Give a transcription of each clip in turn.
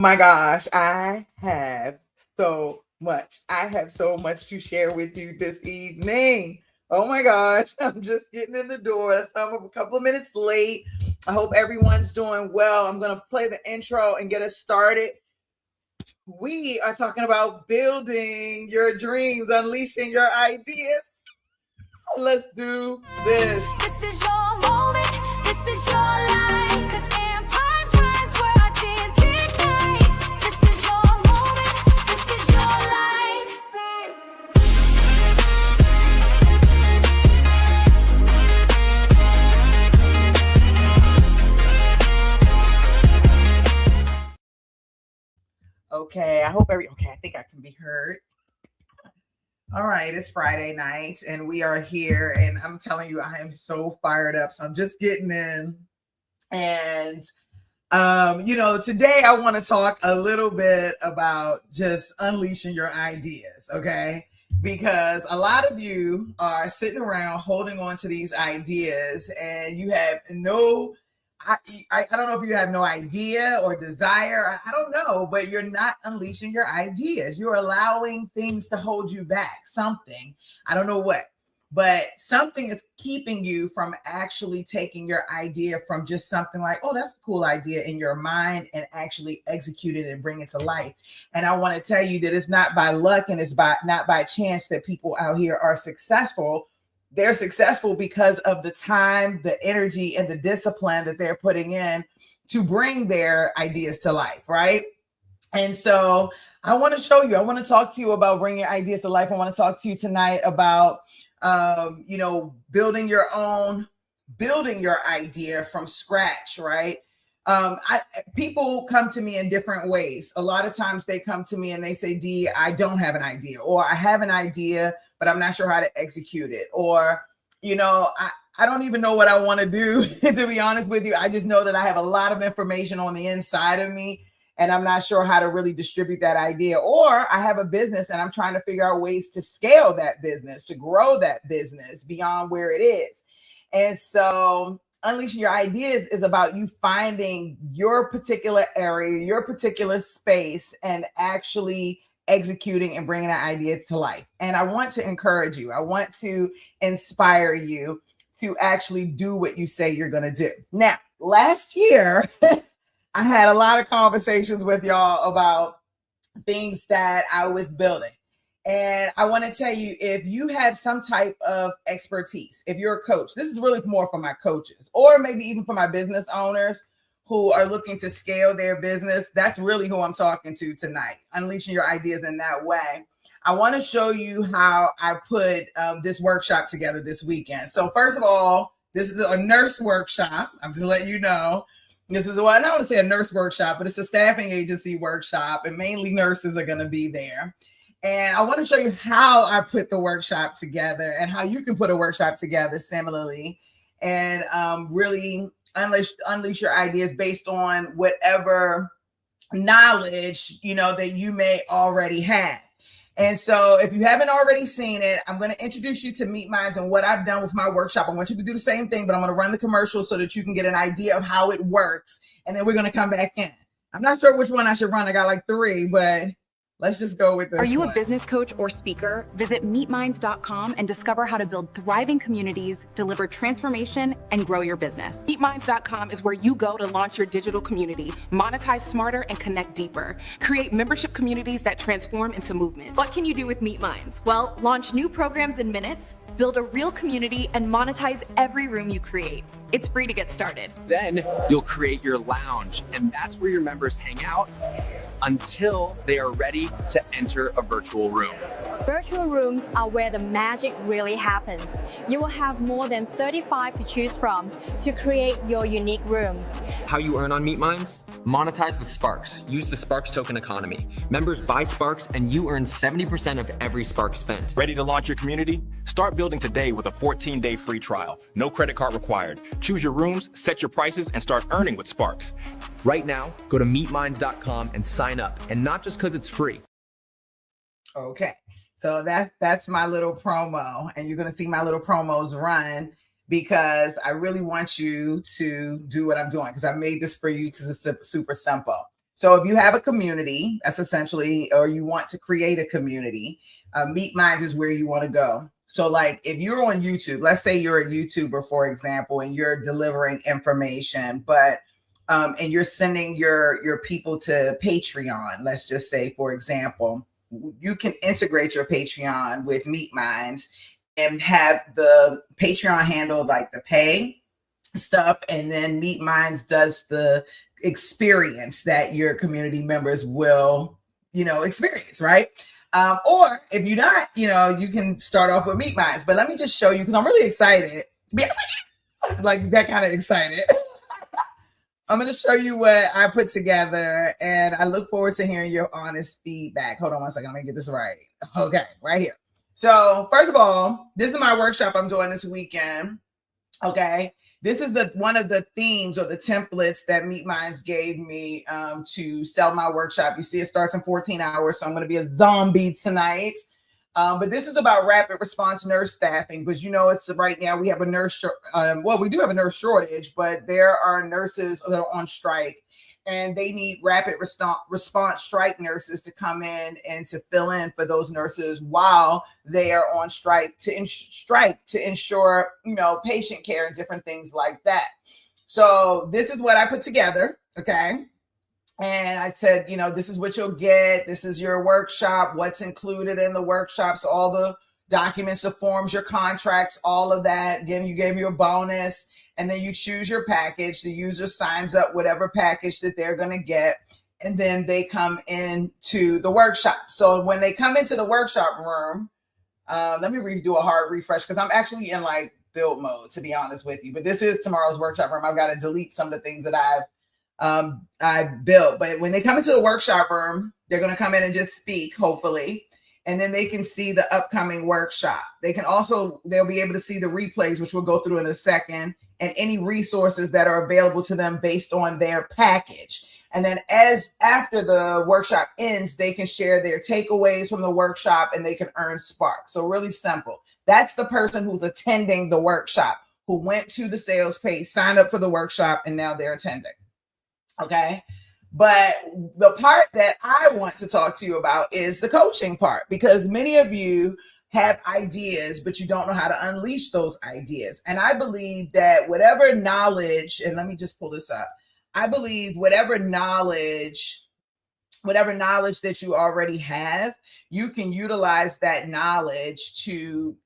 My gosh, I have so much. I have so much to share with you this evening. Oh my gosh, I'm just getting in the door. So I'm a couple of minutes late. I hope everyone's doing well. I'm going to play the intro and get us started. We are talking about building your dreams, unleashing your ideas. Let's do this. This is your moment, this is your life. 'Cause empires rise where ideas ignite. This is your moment, this is your life. Okay, I think I can be heard. All right, it's Friday night and we are here, and I'm telling you, I am so fired up. So I'm just getting in. And today I want to talk a little bit about just unleashing your ideas, okay? Because a lot of you are sitting around holding on to these ideas and you have I don't know if you have no idea or desire. I don't know, but you're not unleashing your ideas. You're allowing things to hold you back. Something, I don't know what, but something is keeping you from actually taking your idea from just something like, oh, that's a cool idea in your mind, and actually execute it and bring it to life. And I want to tell you that it's not by luck and it's not by chance that people out here are successful. They're successful because of the time, the energy, and the discipline that they're putting in to bring their ideas to life, right? And so I want to show you, I want to talk to you about bringing ideas to life. I want to talk to you tonight about, building your idea from scratch, right? People come to me in different ways. A lot of times they come to me and they say, Dee, I don't have an idea, or I have an idea, but I'm not sure how to execute it. Or, I don't even know what I want to do, to be honest with you. I just know that I have a lot of information on the inside of me, and I'm not sure how to really distribute that idea. Or I have a business and I'm trying to figure out ways to scale that business, to grow that business beyond where it is. And so unleashing your ideas is about you finding your particular area, your particular space, and actually executing and bringing that idea to life. And I want to encourage you. I want to inspire you to actually do what you say you're going to do. Now, last year, I had a lot of conversations with y'all about things that I was building. And I want to tell you, if you have some type of expertise, if you're a coach, this is really more for my coaches, or maybe even for my business owners who are looking to scale their business. That's really who I'm talking to tonight, unleashing your ideas in that way. I want to show you how I put this workshop together this weekend. So first of all, this is a nurse workshop. I'm just letting you know. This is, well, I don't want to say a nurse workshop, but it's a staffing agency workshop, and mainly nurses are going to be there. And I want to show you how I put the workshop together and how you can put a workshop together similarly, and really unleash your ideas based on whatever knowledge that you may already have. And so if you haven't already seen it, I'm going to introduce you to Meet Minds and what I've done with my workshop. I want you to do the same thing, but I'm going to run the commercial so that you can get an idea of how it works. And then we're going to come back in. I'm not sure which one I should run. I got like 3, but let's just go with this. Are you one. A business coach or speaker? Visit meetminds.com and discover how to build thriving communities, deliver transformation, and grow your business. Meetminds.com is where you go to launch your digital community, monetize smarter, and connect deeper. Create membership communities that transform into movements. What can you do with Meet Minds? Well, launch new programs in minutes, build a real community, and monetize every room you create. It's free to get started. Then you'll create your lounge, and that's where your members hang out until they are ready to enter a virtual room. Virtual rooms are where the magic really happens. You will have more than 35 to choose from to create your unique rooms. How you earn on Meet Minds? Monetize with Sparks. Use the Sparks token economy. Members buy Sparks and you earn 70% of every Spark spent. Ready to launch your community? Start building today with a 14-day free trial. No credit card required. Choose your rooms, set your prices, and start earning with Sparks. Right now, go to meetminds.com and sign up. And not just because it's free. Okay, so that's my little promo, and you're going to see my little promos run because I really want you to do what I'm doing, because I made this for you because it's super simple. So if you have a community, that's essentially, or you want to create a community, Meet Minds is where you want to go. So like if you're on YouTube, let's say you're a YouTuber, for example, and you're delivering information, but and you're sending your people to Patreon, let's just say, for example, you can integrate your Patreon with Meet Minds and have the Patreon handle like the pay stuff, and then Meet Minds does the experience that your community members will, experience, right? Or if you're not, you can start off with Meet Minds. But let me just show you, because I'm really excited. Like that kind of excited. I'm going to show you what I put together, and I look forward to hearing your honest feedback. Hold on one second. Let me get this right. Okay, right here. So first of all, this is my workshop I'm doing this weekend. Okay. This is one of the themes or the templates that Meet Minds gave me to sell my workshop. You see, it starts in 14 hours, so I'm going to be a zombie tonight. But this is about rapid response nurse staffing, because it's right now we have a nurse. We do have a nurse shortage, but there are nurses that are on strike, and they need rapid response strike nurses to come in and to fill in for those nurses while they are on strike to ensure patient care and different things like that. So this is what I put together. Okay. And I said, this is what you'll get. This is your workshop, what's included in the workshops, all the documents, the forms, your contracts, all of that. Again, you gave you a bonus, and then you choose your package. The user signs up whatever package that they're going to get, and then they come into the workshop. So when they come into the workshop room, let me do a hard refresh, because I'm actually in like build mode, to be honest with you. But this is tomorrow's workshop room. I've got to delete some of the things that I built. But when they come into the workshop room, they're going to come in and just speak, hopefully, and then they can see the upcoming workshop. They'll be able to see the replays, which we'll go through in a second, and any resources that are available to them based on their package. And then after the workshop ends, they can share their takeaways from the workshop, and they can earn sparks. So really simple. That's the person who's attending the workshop, who went to the sales page, signed up for the workshop, and now they're attending. Okay. But the part that I want to talk to you about is the coaching part, because many of you have ideas, but you don't know how to unleash those ideas. And I believe that whatever knowledge, and let me just pull this up. I believe whatever knowledge that you already have, you can utilize that knowledge to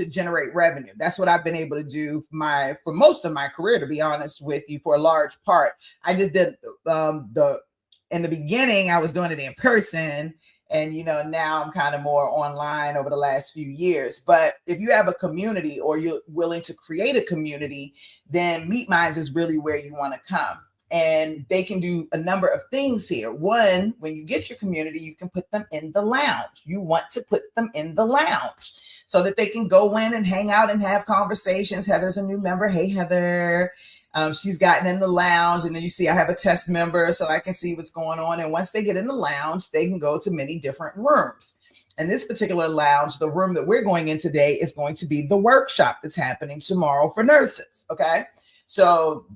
generate revenue. That's what I've been able to do for most of my career, to be honest with you, for a large part. I just did in the beginning, I was doing it in person, and now I'm kind of more online over the last few years. But if you have a community, or you're willing to create a community, then Meet Minds is really where you want to come. And they can do a number of things here. One, when you get your community, you can put them in the lounge. You want to put them in the lounge so that they can go in and hang out and have conversations. Heather's a new member. Hey, Heather. She's gotten in the lounge, and then you see I have a test member, so I can see what's going on. And once they get in the lounge, they can go to many different rooms. And this particular lounge, the room that we're going in today, is going to be the workshop that's happening tomorrow for nurses. Okay. So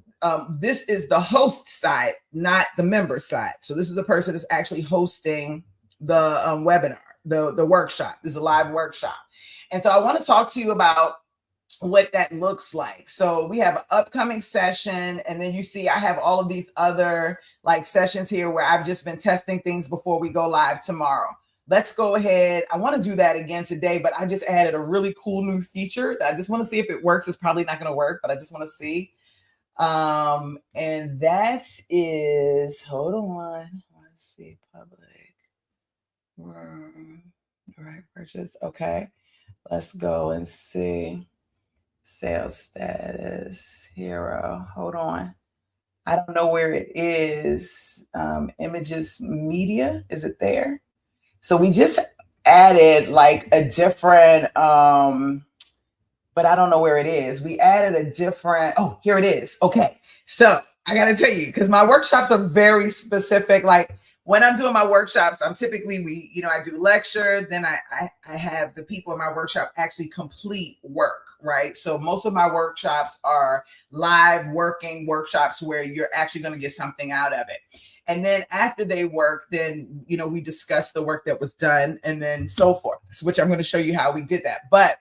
this is the host side, not the member side. So this is the person that's actually hosting the webinar, the workshop. This is a live workshop. And so I want to talk to you about what that looks like. So we have an upcoming session, and then you see I have all of these other like sessions here where I've just been testing things before we go live tomorrow. Let's go ahead. I want to do that again today, but I just added a really cool new feature that I just want to see if it works. It's probably not going to work, but I just want to see. And that is, hold on. Let's see, public room, direct purchase. Okay. Let's go and see. Sales status, hero. Hold on. I don't know where it is. Images media. Is it there? So we just added like a different, but I don't know where it is. We added a different, oh, here it is. Okay. So I got to tell you, because my workshops are very specific. Like when I'm doing my workshops, I'm typically, I do lecture, then I have the people in my workshop actually complete work, right? So most of my workshops are live working workshops where you're actually going to get something out of it. And then after they work, then, you know, we discuss the work that was done and then so forth, which I'm going to show you how we did that. But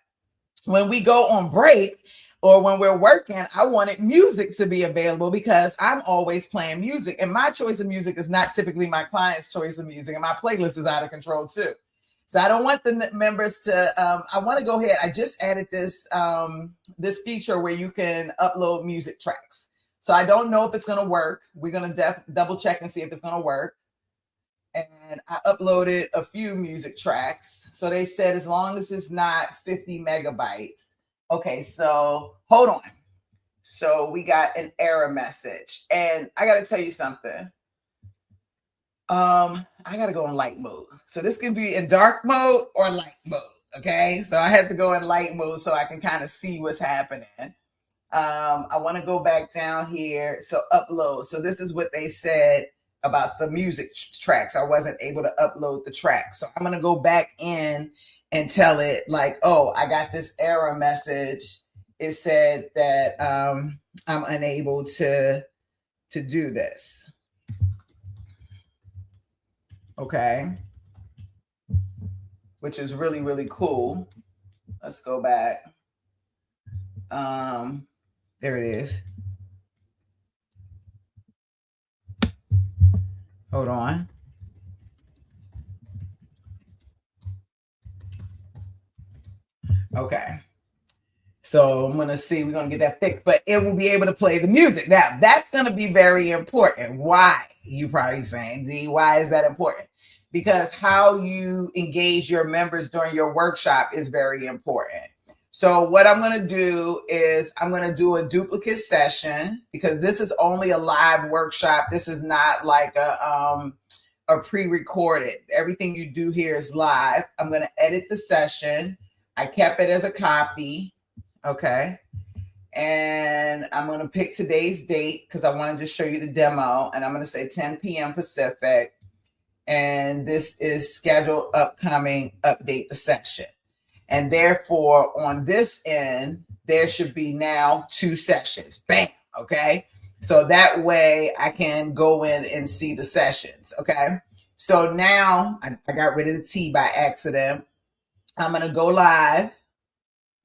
when we go on break or when we're working, I wanted music to be available because I'm always playing music. And my choice of music is not typically my client's choice of music. And my playlist is out of control too. So I don't want the members to, I want to go ahead. I just added this, this feature where you can upload music tracks. So I don't know if it's going to work. We're going to double check and see if it's going to work. And I uploaded a few music tracks. So they said as long as it's not 50 megabytes. Okay, so hold on. So we got an error message. And I got to tell you something. I got to go in light mode. So this can be in dark mode or light mode. Okay, so I have to go in light mode so I can kind of see what's happening. I want to go back down here. So upload. So this is what they said about the music tracks. I wasn't able to upload the track. So I'm going to go back in and tell it like, oh, I got this error message. It said that I'm unable to do this. Okay. Which is really, really cool. Let's go back. There it is. Hold on. Okay. So I'm going to see, we're going to get that fixed, but it will be able to play the music. Now, that's going to be very important. Why? You probably saying, Z, why is that important? Because how you engage your members during your workshop is very important. So what I'm going to do is I'm going to do a duplicate session because this is only a live workshop. This is not like a pre-recorded. Everything you do here is live. I'm going to edit the session. I kept it as a copy. Okay. And I'm going to pick today's date because I want to just show you the demo. And I'm going to say 10 p.m. Pacific. And this is scheduled upcoming update the session. And therefore, on this end, there should be now 2 sessions. Bam. Okay. So that way I can go in and see the sessions. Okay. So now I got rid of the T by accident. I'm going to go live.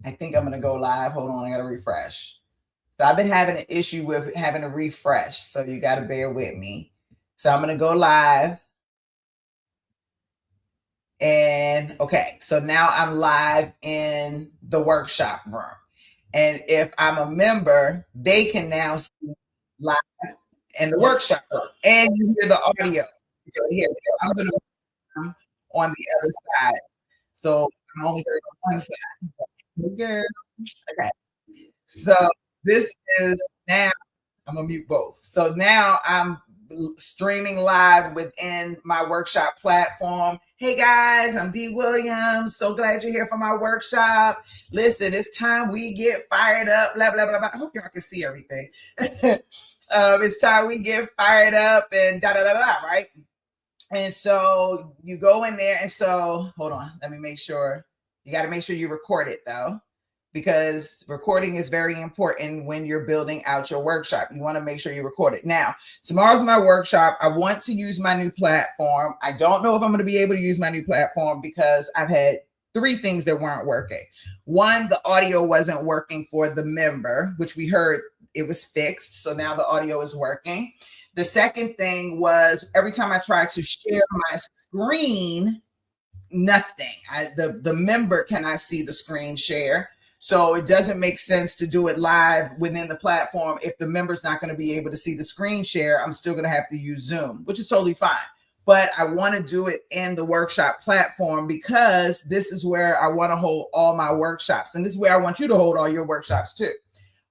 I think I'm going to go live. Hold on. I got to refresh. So I've been having an issue with having to refresh. So you got to bear with me. So I'm going to go live. And okay, so now I'm live in the workshop room. And if I'm a member, they can now see live in the workshop room and you hear the audio. So here, I'm going to on the other side. So I'm only heard on one side. Good. Okay. So this is now, I'm going to mute both. So now I'm streaming live within my workshop platform. Hey guys, I'm Dee Williams. So glad you're here for my workshop. Listen, it's time we get fired up. Blah, blah, blah, blah. I hope y'all can see everything. It's time we get fired up and da, da, da, da, right? And so you go in there. And so hold on, let me make sure. You got to make sure you record it though, because recording is very important when you're building out your workshop. You want to make sure you record it. Now, tomorrow's my workshop. I want to use my new platform. I don't know if I'm going to be able to use my new platform because I've had 3 things that weren't working. One, the audio wasn't working for the member, which we heard it was fixed. So now the audio is working. The second thing was every time I tried to share my screen, nothing. The member cannot see the screen share. So it doesn't make sense to do it live within the platform. If the member's not going to be able to see the screen share, I'm still going to have to use Zoom, which is totally fine. But I want to do it in the workshop platform because this is where I want to hold all my workshops. And this is where I want you to hold all your workshops too.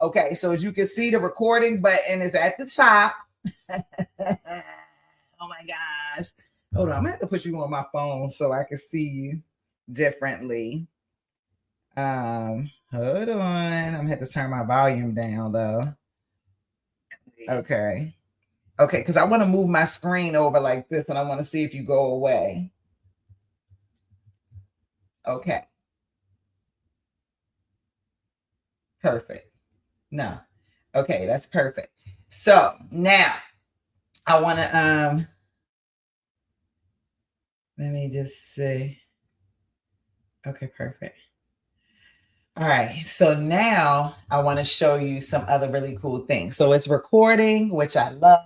Okay, so as you can see, the recording button is at the top. Oh my gosh. Hold on, I'm gonna have to put you on my phone so I can see you differently. Hold on. I'm gonna have to turn my volume down though. Okay. Okay, because I want to move my screen over like this and I want to see if you go away. Okay. Perfect. No. Okay, that's perfect. So now I want to let me just see. Okay, perfect. All right, so now I want to show you some other really cool things. So it's recording, which I love.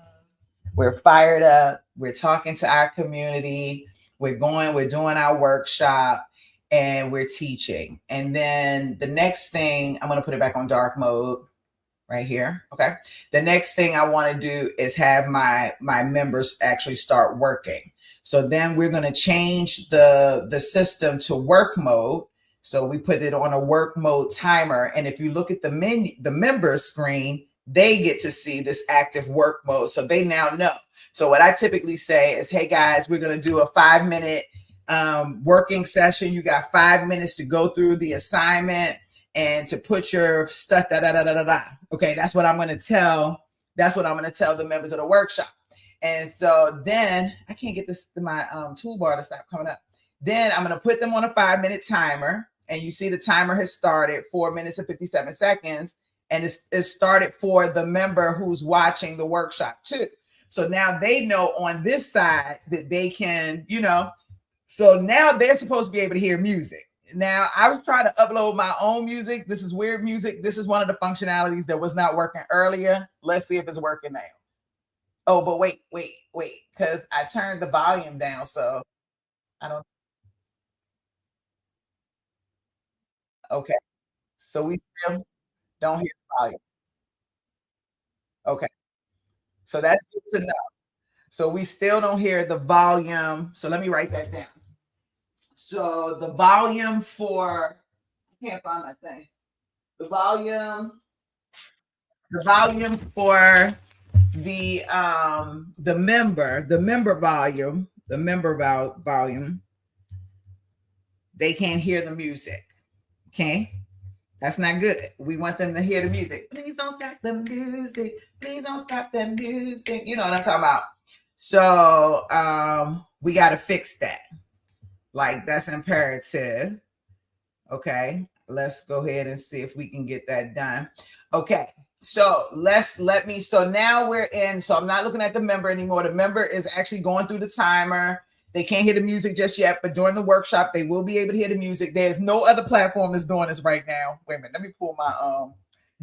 We're fired up. We're talking to our community. We're doing our workshop, and we're teaching. And then the next thing, I'm going to put it back on dark mode right here. Okay. The next thing I want to do is have my members actually start working. So then we're going to change the system to work mode. So we put it on a work mode timer. And if you look at the menu, the member screen, they get to see this active work mode. So they now know. So what I typically say is, hey guys, we're going to do a 5-minute working session. You got 5 minutes to go through the assignment and to put your stuff, Okay, that's what I'm going to tell. That's what I'm going to tell the members of the workshop. And so then I can't get this my toolbar to stop coming up. Then I'm going to put them on a 5-minute timer, and you see the timer has started 4 minutes and 57 seconds, and it's started for the member who's watching the workshop too. So now they know on this side that they can, so now they're supposed to be able to hear music. Now, I was trying to upload my own music. This is weird music. This is one of the functionalities that was not working earlier. Let's see if it's working now. Oh, but wait, because I turned the volume down, so I don't. Okay, so we still don't hear the volume. Okay, so that's good to know. So we still don't hear the volume. So let me write that down. So the volume for, I can't find my thing. The volume for the member volume, they can't hear the music. Okay, that's not good. We want them to hear the music. Please don't stop the music. Please don't stop the music. You know what I'm talking about. So we got to fix that. Like, that's imperative. Okay, let's go ahead and see if we can get that done. Okay, so so now we're in, so I'm not looking at the member anymore. The member is actually going through the timer. They can't hear the music just yet, but during the workshop, they will be able to hear the music. There's no other platform that's doing this right now. Wait a minute, let me pull my,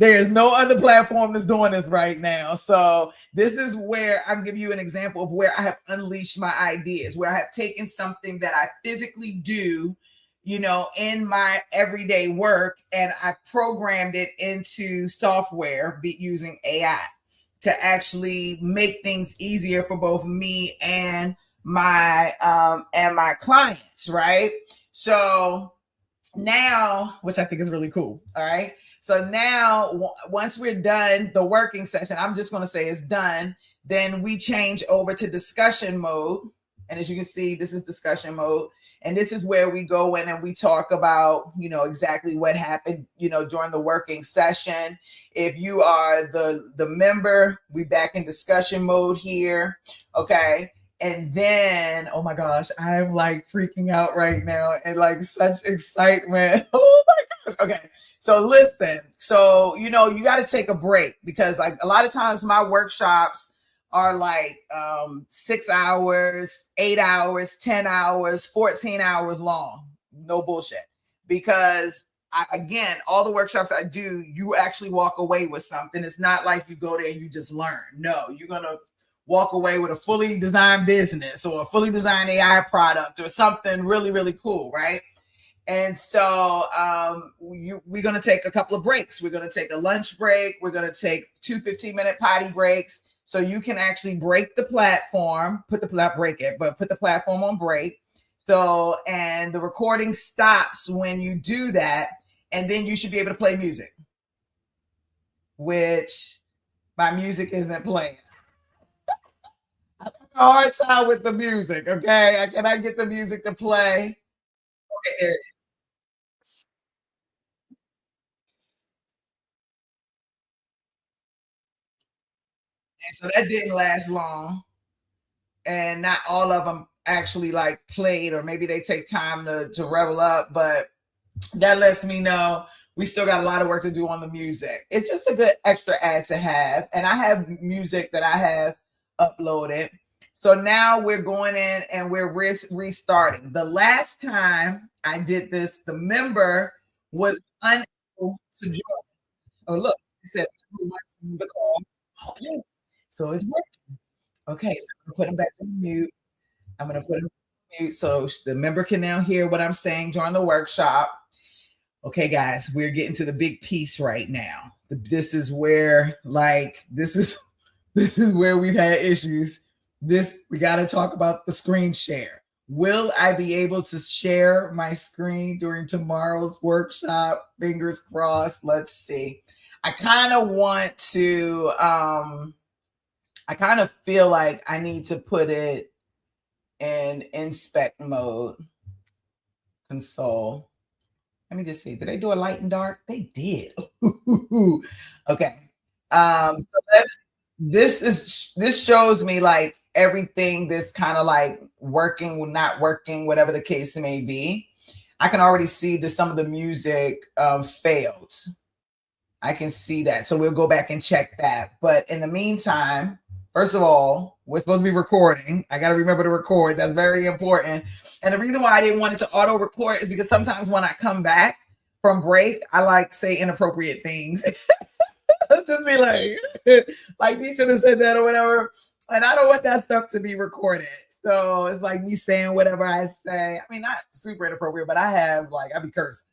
there's no other platform that's doing this right now. So this is where I'm giving you an example of where I have unleashed my ideas, where I have taken something that I physically do, in my everyday work, and I programmed it into software using AI to actually make things easier for both me and my clients, right? So now, which I think is really cool. All right. So now, once we're done the working session, I'm just going to say it's done. Then we change over to discussion mode. And as you can see, this is discussion mode. And this is where we go in and we talk about, exactly what happened, during the working session. If you are the member, we back in discussion mode here. Okay. And then, oh my gosh, I'm like freaking out right now and like such excitement. Oh my gosh. Okay. So listen, so, you got to take a break, because like a lot of times my workshops are like 6 hours, 8 hours, 10 hours, 14 hours long. No bullshit. Because again, all the workshops I do, you actually walk away with something. It's not like you go there and you just learn. No, you're going to walk away with a fully designed business or a fully designed AI product or something really, really cool, right? And so we're going to take a couple of breaks. We're going to take a lunch break. We're going to take 2 15-minute potty breaks. So you can actually break the platform, put the platform on break. So, and the recording stops when you do that. And then you should be able to play music, which my music isn't playing. I have a hard time with the music. Okay. Can I get the music to play? Okay, there it is. And so that didn't last long. And not all of them actually like played, or maybe they take time to revel up, but that lets me know we still got a lot of work to do on the music. It's just a good extra ad to have. And I have music that I have uploaded. So now we're going in and we're restarting. The last time I did this, the member was unable to join. Oh, look, it says the call. Okay, so it's working. Okay, so I'm gonna put him back on mute. I'm gonna put him on mute so the member can now hear what I'm saying during the workshop. Okay, guys, we're getting to the big piece right now. This is where, this is where we've had issues. We got to talk about the screen share. Will I be able to share my screen during tomorrow's workshop? Fingers crossed. Let's see. I kind of want to, I kind of feel like I need to put it in inspect mode. Console. Let me just see. Did they do a light and dark? They did. Okay. So this shows me like everything that's kind of like working, not working, whatever the case may be. I can already see that some of the music failed. I can see that. So we'll go back and check that. But in the meantime, first of all, we're supposed to be recording. I got to remember to record. That's very important. And the reason why I didn't want it to auto record is because sometimes when I come back from break, I like say inappropriate things. Just be like you should have said that or whatever. And I don't want that stuff to be recorded. So it's like me saying whatever I say. I mean, not super inappropriate, but I be cursing.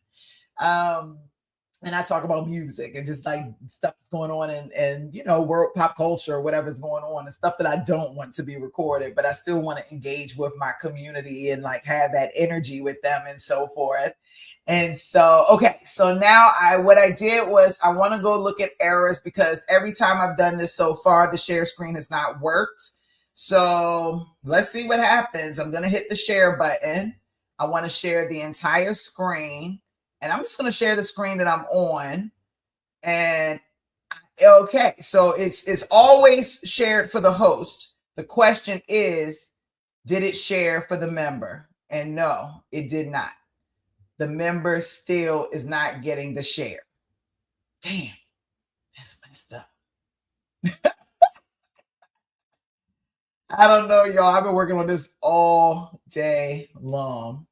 And I talk about music and just like stuff that's going on and world pop culture or whatever's going on and stuff that I don't want to be recorded, but I still want to engage with my community and like have that energy with them and so forth. And so, okay. So now what I did was I want to go look at errors because every time I've done this so far, the share screen has not worked. So let's see what happens. I'm going to hit the share button. I want to share the entire screen. And I'm just going to share the screen that I'm on. And okay, so it's always shared for the host. The question is, did it share for the member? And no, it did not. The member still is not getting the share. Damn, that's messed up. I don't know, y'all. I've been working on this all day long.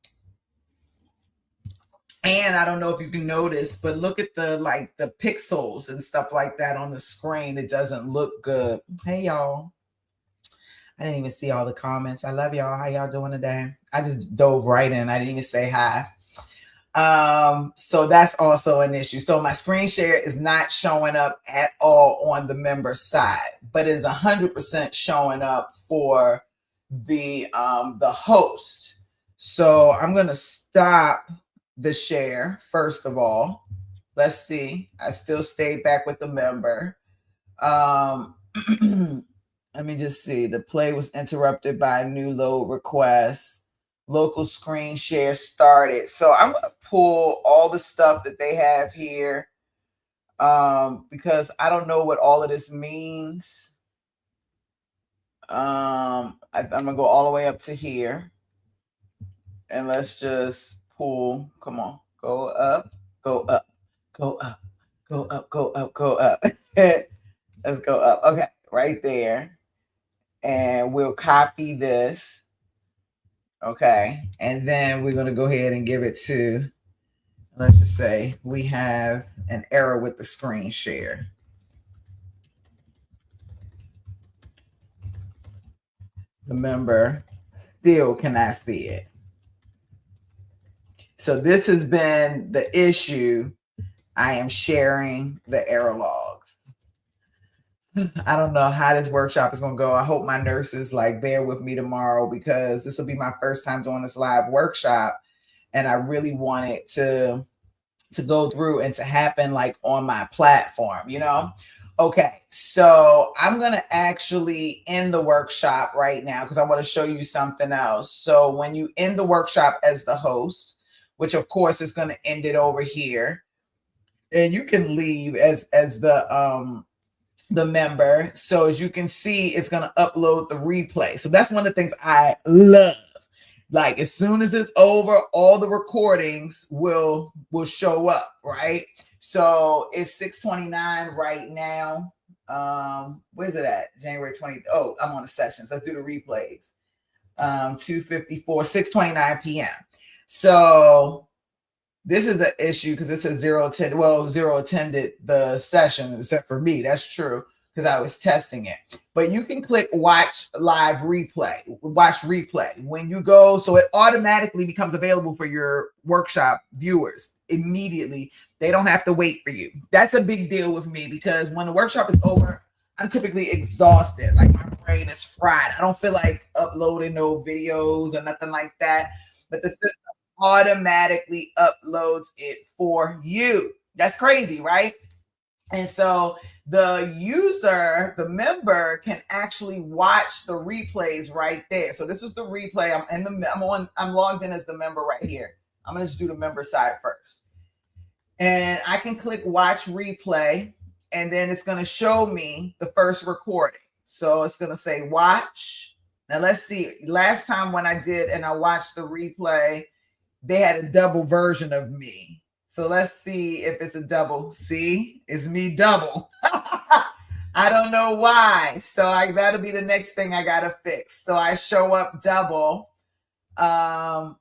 And I don't know if you can notice, but look at the pixels and stuff like that on the screen. It doesn't look good. Hey, y'all. I didn't even see all the comments. I love y'all. How y'all doing today? I just dove right in. I didn't even say hi. So that's also an issue. So my screen share is not showing up at all on the member side, but is 100% showing up for the host. So I'm going to stop the share first of all. Let's see. I still stayed back with the member. Let me just see. The play was interrupted by a new load request. Local screen share started. So I'm going to pull all the stuff that they have here because I don't know what all of this means. I'm going to go all the way up to here. And let's just pull. Come on. Go up, go up, go up, go up, go up, go up. Let's go up. Okay, right there. And we'll copy this. Okay. And then we're going to go ahead and give it to, let's just say we have an error with the screen share. The member still cannot see it. So this has been the issue. I am sharing the error logs. I don't know how this workshop is going to go. I hope my nurses bear with me tomorrow because this will be my first time doing this live workshop. And I really want it to go through and to happen on my platform, Okay, so I'm going to actually end the workshop right now because I want to show you something else. So when you end the workshop as the host, which of course is going to end it over here, and you can leave as the member. So as you can see, it's going to upload the replay. So that's one of the things I love. As soon as it's over, all the recordings will show up, right? So it's 6:29 right now. Where's it at? January 20th. Oh, I'm on the sessions. Let's do the replays. 2:54, 6:29 p.m. So this is the issue because it says zero attended. Well, zero attended the session, except for me. That's true because I was testing it. But you can click watch live replay, watch replay when you go. So it automatically becomes available for your workshop viewers immediately. They don't have to wait for you. That's a big deal with me because when the workshop is over, I'm typically exhausted. Like my brain is fried. I don't feel like uploading no videos or nothing like that. But the system automatically uploads it for you. That's crazy, right? And so the user, the member, can actually watch the replays right there. So this was the replay. I'm logged in as the member right here. I'm gonna just do the member side first. And I can click watch replay, and then it's gonna show me the first recording. So it's gonna say watch. Now let's see. Last time when I did and I watched the replay, they had a double version of me. So let's see if it's a double. See, it's me double. I don't know why. So that'll be the next thing I gotta fix. So I show up double. And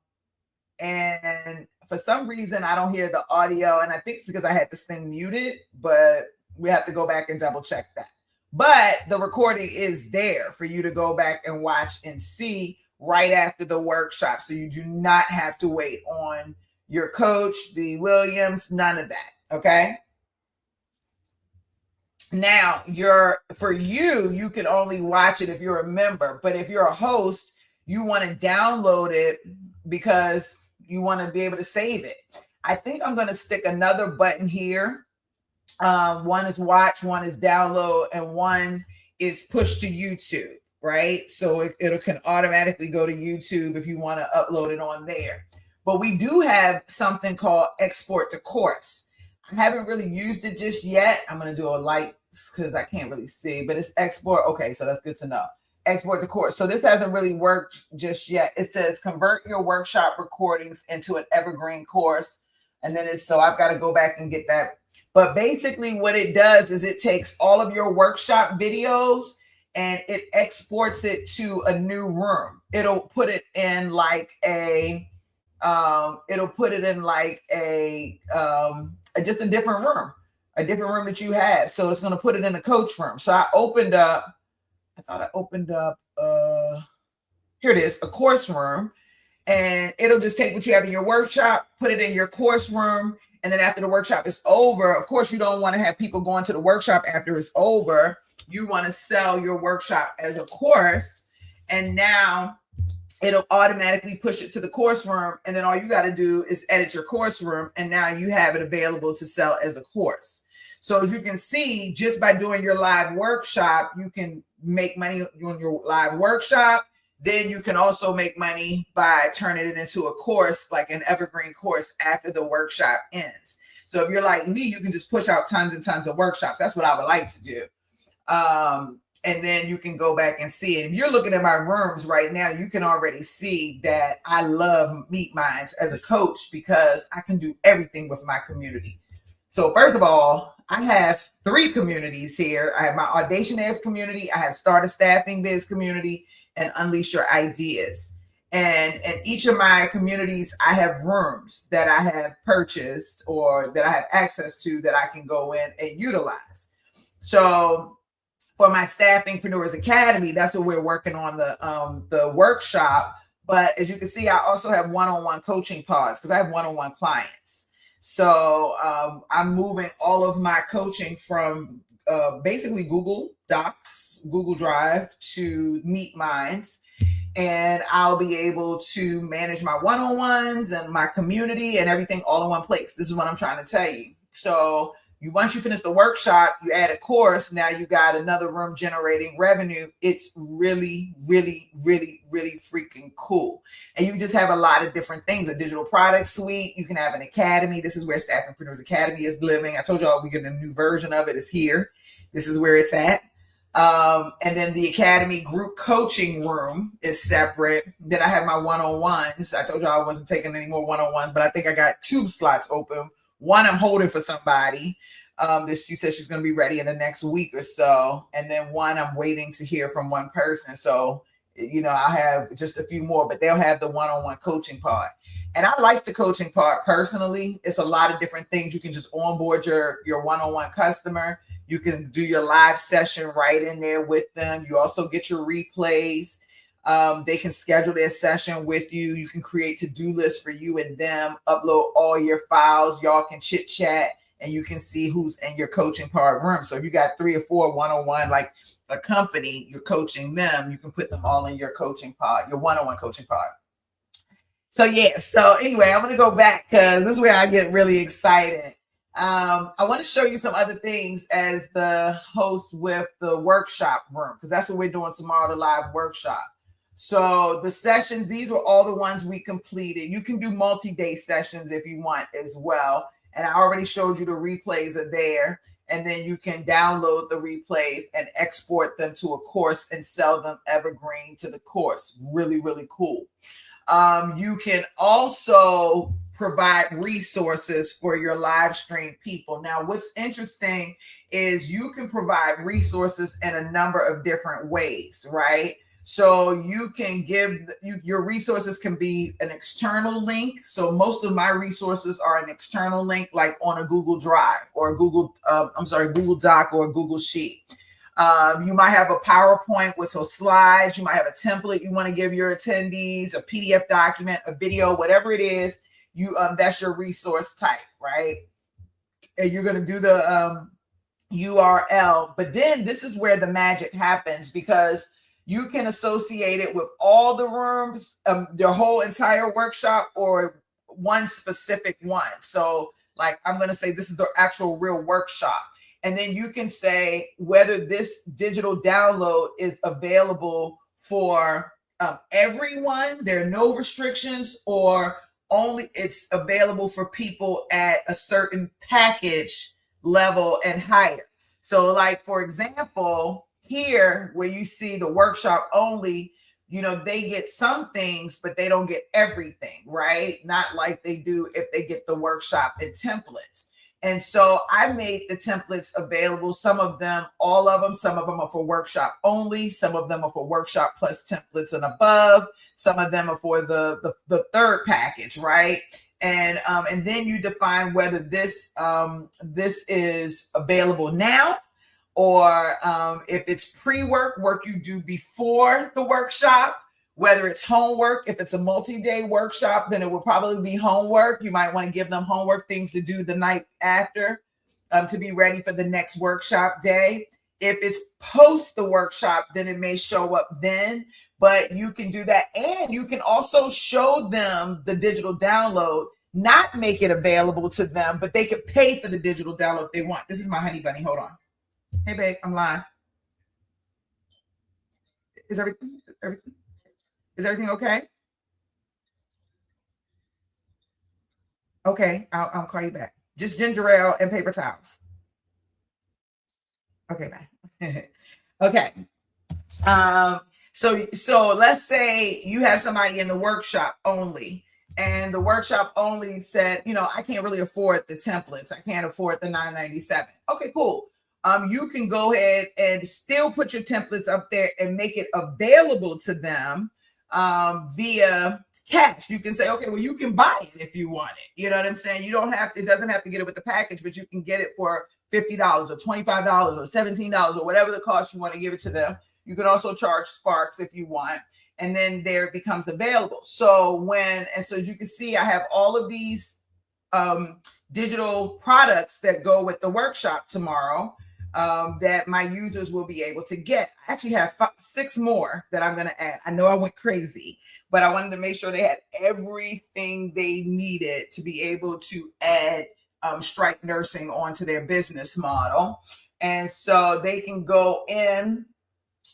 for some reason, I don't hear the audio. And I think it's because I had this thing muted, but we have to go back and double check that. But the recording is there for you to go back and watch and see right after the workshop. So you do not have to wait on your coach, D. Williams, none of that. Okay. Now for you can only watch it if you're a member, but if you're a host, you want to download it because you want to be able to save it. I think I'm going to stick another button here. One is watch, one is download, and one is push to YouTube, right? So it can automatically go to YouTube if you want to upload it on there. But we do have something called export to course. I haven't really used it just yet. I'm going to do a light because I can't really see, but it's export. Okay, so that's good to know. Export to course. So this hasn't really worked just yet. It says convert your workshop recordings into an evergreen course. And then so I've got to go back and get that. But basically what it does is it takes all of your workshop videos and it exports it to a new room. It'll put it in like just a different room that you have. So it's going to put it in a coach room. So I opened up, here it is, a course room, and it'll just take what you have in your workshop, put it in your course room. And then after the workshop is over, of course, you don't want to have people going to the workshop after it's over. You want to sell your workshop as a course. And now it'll automatically push it to the course room. And then all you got to do is edit your course room. And now you have it available to sell as a course. So as you can see, just by doing your live workshop, you can make money on your live workshop. Then you can also make money by turning it into a course, like an evergreen course after the workshop ends. So if you're like me, you can just push out tons and tons of workshops. That's what I would like to do. And then you can go back and see it. If you're looking at my rooms right now, you can already see that I love Meet Minds as a coach because I can do everything with my community. So first of all, I have 3 communities here. I have my Audacionaire community, I have Start a Staffing Biz community, and Unleash Your Ideas. And in each of my communities, I have rooms that I have purchased or that I have access to that I can go in and utilize. So for my Staffingpreneurs Academy, that's what we're working on, the workshop. But as you can see, I also have one-on-one coaching pods because I have one-on-one clients. So I'm moving all of my coaching from basically Google Docs, Google Drive to Meet Minds. And I'll be able to manage my one-on-ones and my community and everything all in one place. This is what I'm trying to tell you. So once you finish the workshop, you add a course. Now you got another room generating revenue. It's really, really, really, really freaking cool. And you just have a lot of different things, a digital product suite. You can have an academy. This is where Staffingpreneurs Academy is living. I told y'all we get a new version of it. It's here. This is where it's at. And then the academy group coaching room is separate. Then I have my one-on-ones. I told y'all I wasn't taking any more one-on-ones, but I think I got 2 slots open. One I'm holding for somebody. That she says she's going to be ready in the next week or so. And then one, I'm waiting to hear from one person. So, I'll have just a few more, but they'll have the one-on-one coaching part. And I like the coaching part personally. It's a lot of different things. You can just onboard your one-on-one customer. You can do your live session right in there with them. You also get your replays. They can schedule their session with you. You can create to-do lists for you and them, upload all your files. Y'all can chit chat and you can see who's in your coaching part room. So if you got 3 or 4 one-on-one, like a company, you're coaching them, you can put them all in your coaching pod, your one-on-one coaching pod. So yeah, so anyway, I'm going to go back because this is where I get really excited. I want to show you some other things as the host with the workshop room, because that's what we're doing tomorrow, the live workshop. So the sessions, these were all the ones we completed. You can do multi-day sessions if you want as well. And I already showed you the replays are there. And then you can download the replays and export them to a course and sell them evergreen to the course. Really, really cool. You can also provide resources for your live stream people. Now, what's interesting is you can provide resources in a number of different ways, right? So you can give your resources can be an external link. So most of my resources are an external link, like on a Google Drive or a Google Doc or a Google Sheet. You might have a PowerPoint with some slides. You might have a template you want to give your attendees, a PDF document, a video, whatever it is. That's your resource type, right? And you're going to do the URL. But then this is where the magic happens, because you can associate it with all the rooms, your whole entire workshop, or one specific one. So like, I'm going to say this is the actual real workshop. And then you can say whether this digital download is available for everyone. There are no restrictions, or only it's available for people at a certain package level and higher. So like, for example, here where you see the workshop only, they get some things, but they don't get everything, right? Not like they do if they get the workshop and templates. And so I made the templates available. Some of them, all of them, some of them are for workshop only. Some of them are for workshop plus templates and above. Some of them are for the third package, right? And then you define whether this is available now, or if it's pre-work, work you do before the workshop, whether it's homework. If it's a multi-day workshop, then it will probably be homework. You might want to give them homework, things to do the night after to be ready for the next workshop day. If it's post the workshop, then it may show up then, but you can do that. And you can also show them the digital download, not make it available to them, but they could pay for the digital download if they want. This is my honey bunny. Hold on. Hey, babe, I'm live. Is everything okay? Okay, I'll call you back. Just ginger ale and paper towels. Okay, bye. Okay. So let's say you have somebody in the workshop only, and the workshop only said, I can't really afford the templates. I can't afford the $9.97. Okay, cool. You can go ahead and still put your templates up there and make it available to them via cash. You can say, okay, well, you can buy it if you want it. You know what I'm saying? You don't have to, it doesn't have to get it with the package, but you can get it for $50 or $25 or $17 or whatever the cost you want to give it to them. You can also charge Sparks if you want. And then there it becomes available. So so as you can see, I have all of these digital products that go with the workshop tomorrow. That my users will be able to get. I actually have 6 more that I'm going to add. I know I went crazy, but I wanted to make sure they had everything they needed to be able to add strike nursing onto their business model. And so they can go in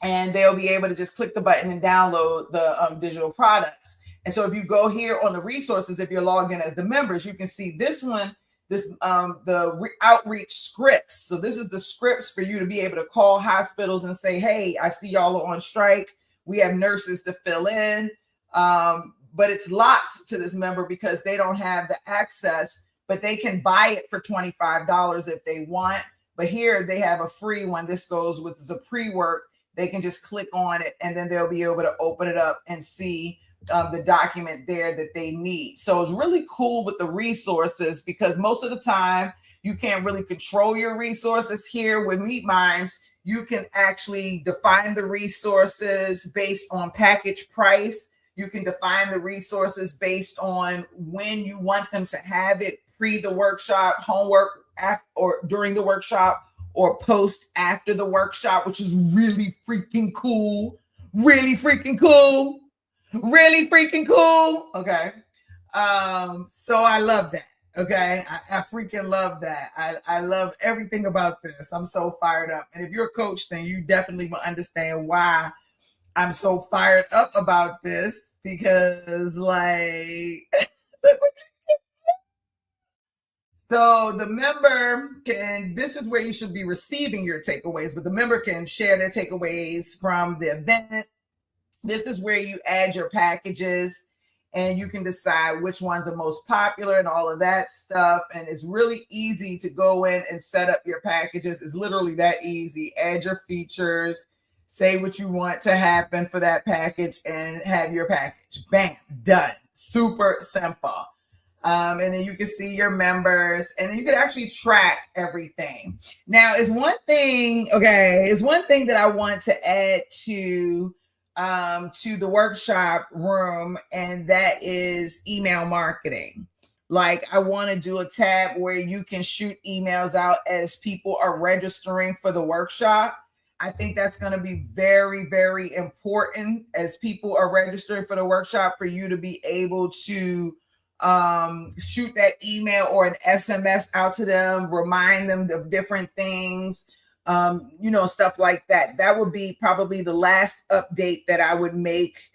and they'll be able to just click the button and download the digital products. And so if you go here on the resources, if you're logged in as the members, you can see this one, the outreach scripts. So this is the scripts for you to be able to call hospitals and say, hey, I see y'all are on strike. We have nurses to fill in. But it's locked to this member because they don't have the access but they can buy it for $25 if they want. But here they have a free one. This goes with the pre-work. They can just click on it and then they'll be able to open it up and see the document there that they need. So it's really cool with the resources, because most of the time you can't really control your resources. Here with MeetMinds, you can actually define the resources based on package price. You can define the resources based on when you want them to have it, pre the workshop, homework, or during the workshop, or post after the workshop, which is really freaking cool. Really freaking cool. Really freaking cool. Okay. So I love that. Okay. I freaking love that. I love everything about this. I'm so fired up. And if you're a coach, then you definitely will understand why I'm so fired up about this, because like, look what you can say. So the member can, this is where you should be receiving your takeaways, but the member can share their takeaways from the event. This is where you add your packages and you can decide which ones are most popular and all of that stuff. And it's really easy to go in and set up your packages. It's literally that easy. Add your features, say what you want to happen for that package, and have your package. Bam, done. Super simple. And then you can see your members, and then you can actually track everything. Now, is one thing that I want to add to the workshop room, and that is email marketing. Like, I want to do a tab where you can shoot emails out as people are registering for the workshop. I think that's going to be very, very important as people are registering for the workshop, for you to be able to shoot that email or an SMS out to them, remind them of different things. Stuff like that. That would be probably the last update that I would make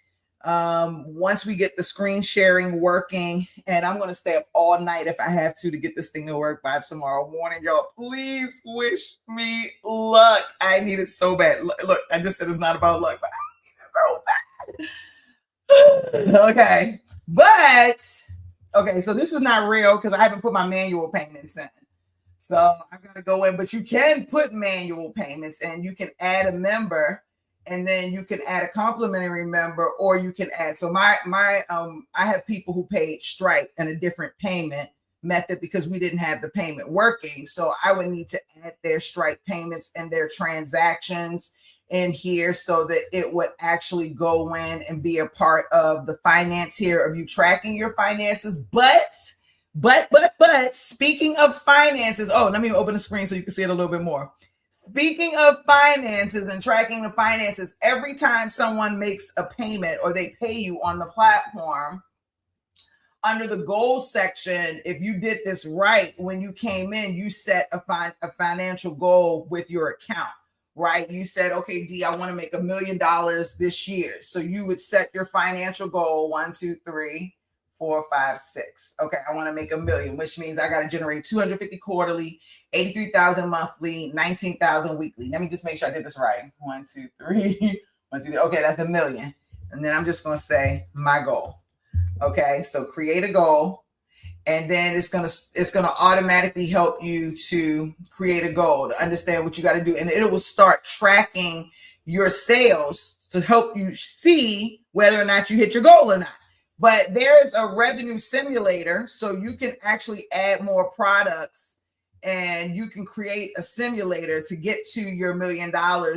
once we get the screen sharing working. And I'm going to stay up all night if I have to get this thing to work by tomorrow morning. Y'all, please wish me luck. I need it so bad. Look, I just said it's not about luck, but I need it so bad. Okay, so this is not real because I haven't put my manual payments in. So I got to go in, but you can put manual payments, and you can add a member, and then you can add a complimentary member, or you can add. So I have people who paid Stripe and a different payment method because we didn't have the payment working. So I would need to add their Stripe payments and their transactions in here so that it would actually go in and be a part of the finance here of you tracking your finances. But speaking of finances, let me open the screen so you can see it a little bit more. Speaking of finances and tracking the finances, every time someone makes a payment or they pay you on the platform, under the goals section, if you did this right, when you came in, you set a financial goal with your account, right? You said, okay, D, I want to make $1 million this year. So you would set your financial goal, 1, 2, 3, 4, 5, 6. Okay, I want to make $1 million, which means I got to generate 250 quarterly, 83,000 monthly, 19,000 weekly. Let me just make sure I did this right. 1, 2, 3, 1, 2, 3. Okay, that's $1 million. And then I'm just going to say my goal. Okay, so create a goal, and then it's gonna automatically help you to create a goal, to understand what you got to do, and it will start tracking your sales to help you see whether or not you hit your goal or not. But there's a revenue simulator, so you can actually add more products, and you can create a simulator to get to your $1 million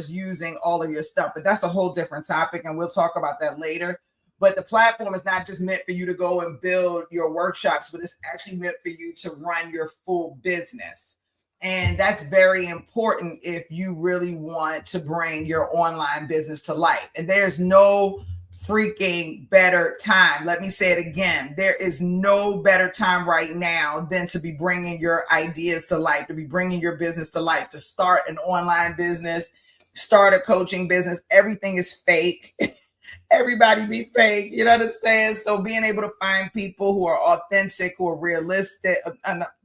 using all of your stuff. But that's a whole different topic, and we'll talk about that later. But the platform is not just meant for you to go and build your workshops, but it's actually meant for you to run your full business. And that's very important if you really want to bring your online business to life. And there's no freaking better time. Let me say it again. There is no better time right now than to be bringing your ideas to life, to be bringing your business to life, to start an online business, start a coaching business. Everything is fake. Everybody be fake, you know what I'm saying? So being able to find people who are authentic, who are realistic,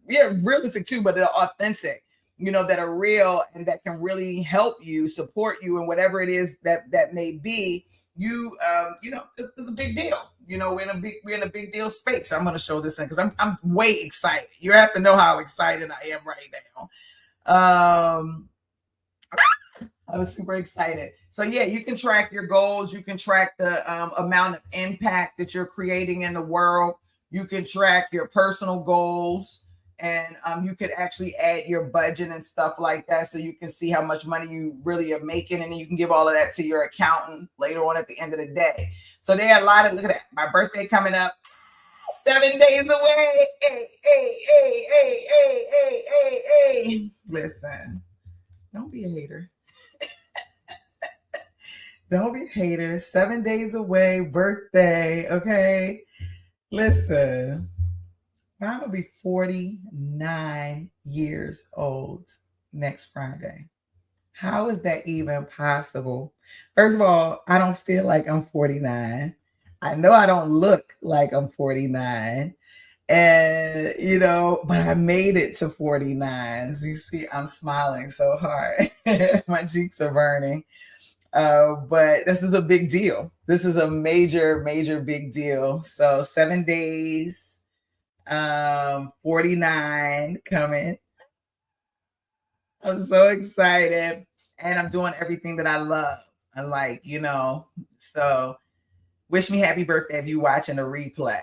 realistic too, but they're authentic, that are real and that can really help you, support you in whatever it is that may be, it's a big deal. you know, we're in a big deal space. I'm going to show this in because I'm way excited. You have to know how excited I am right now. I was super excited. So yeah, you can track your goals. You can track the amount of impact that you're creating in the world. You can track your personal goals, and you could actually add your budget and stuff like that, so you can see how much money you really are making, and then you can give all of that to your accountant later on at the end of the day. So there are a lot of, look at that, my birthday coming up, 7 days away. Hey. Listen, don't be a hater. Don't be haters. 7 days away, birthday. Okay. Listen, I'm going to be 49 years old next Friday. How is that even possible? First of all, I don't feel like I'm 49. I know I don't look like I'm 49. And, you know, but I made it to 49. So you see, I'm smiling so hard. My cheeks are burning. But this is a big deal. This is a major, major big deal. So 7 days, 49 coming. I'm so excited. And I'm doing everything that I love. I like, you know, so wish me happy birthday if you're watching a replay.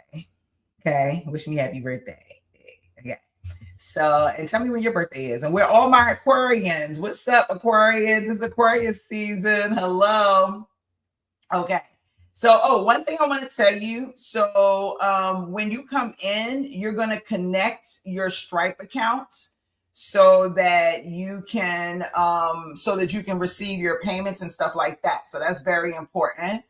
Okay. Wish me happy birthday. Okay. So, and tell me when your birthday is. And we're all my Aquarians. What's up, Aquarians? It's Aquarius season. Hello. Okay. So, one thing I want to tell you. So, when you come in, you're going to connect your Stripe account so that you can receive your payments and stuff like that. So that's very important.